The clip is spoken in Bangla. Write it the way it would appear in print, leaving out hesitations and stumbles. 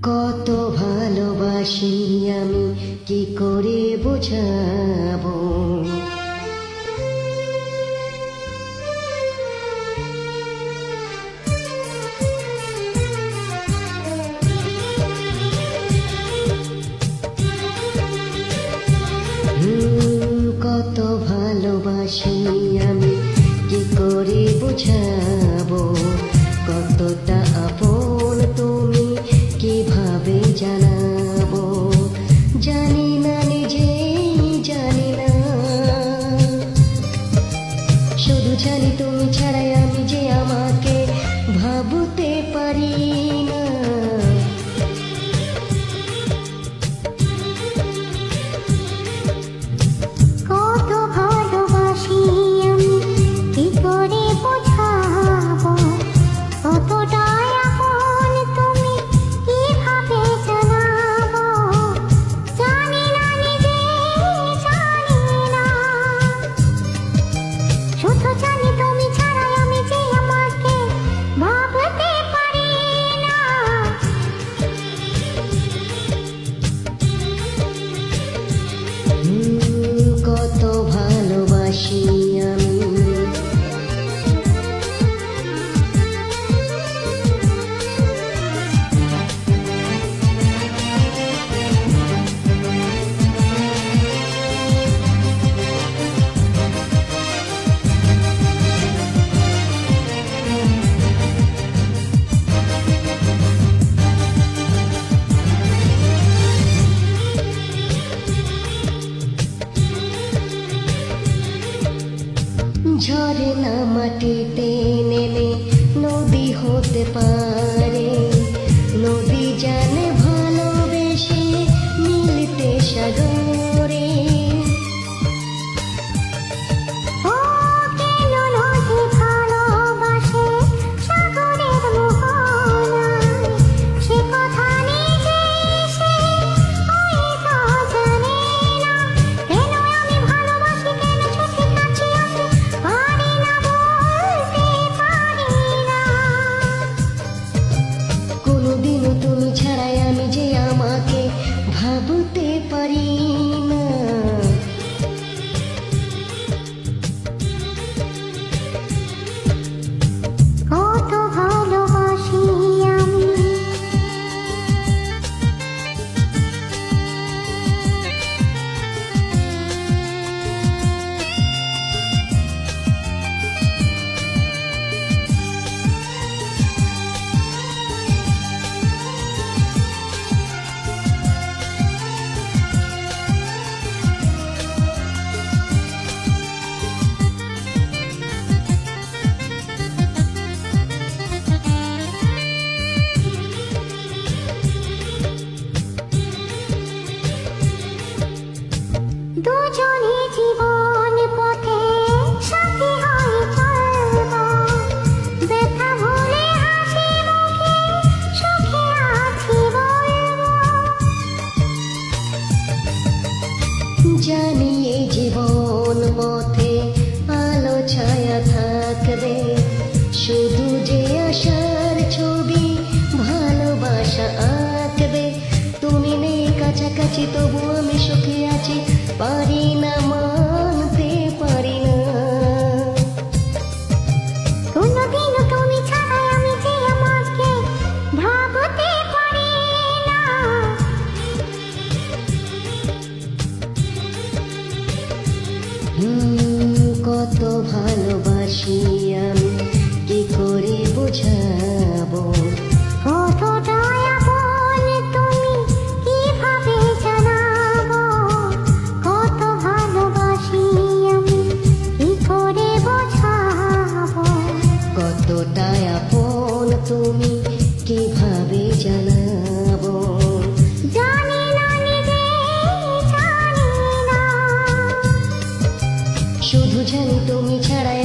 কত ভালোবাসি আমি কি করে বোঝাবো, কত ভালোবাসি আমি কি করে বোঝাবো, কতটা আপন তুমি কিভাবে জানাবো, জানি না নিজেই জানি না, শুধু জানি তুমি ছাড়াই আমি যে আমাকে ভাবতে পারি না। কত ভালোবাসি আমি কি করে বোঝাবো, কতটা আপন তুমি কিভাবে জানাবো, জানি না নিজেই জানি না, শুধু জানি তুমি ছাড়াই আমি যে আমাকে ভাবতে পারি না। কত ভালোবাসি আমি, ঝরনা মাটিতে নেমে নদী হতে পারে, নদী জানে ভালোবেসে মিলতে সাগরে, ও কেন নদী ভালোবাসে সাগরের মোহনায়, সে কথা নিজে সে হয়তো জানে না, কেন আমি ভালোবাসি, কেন চোখে কাছে আসে পারি না বলতে পারি না। কোনোদিনও তুমি ছাড়াই আমি যে আমাকে ভাবতে পারি না। কত ভালোবাসি আমি, দুজনে জীবন পথে সাথী হয়ে চলবো, ব্যথা ভুলে হাসি মুখে সুখে আছি বলবো, জানি এই জীবন পথে আলো ছায়া থাকবে, শুধু যে আশার ছবি ভালোবাসা আঁকবে, তুমি নেই কাছাকাছি তবু আমি সুখে আছি, পারি না মানতে পারি না। কোনোদিনও তুমি ছাড়াই আমি যে আমাকে ভাবতে পারি না। কত ভালোবাসি আমি কি করে বোঝাবো, কতটা আপন তুমি কিভাবে জানাবো, কত ভালোবাসি আমি কি করে বোঝাবো, কতটা আপন তুমি কিভাবে জানাবো, জানি না নিজেই জানি না, শুধু জানি তুমি ছাড়াই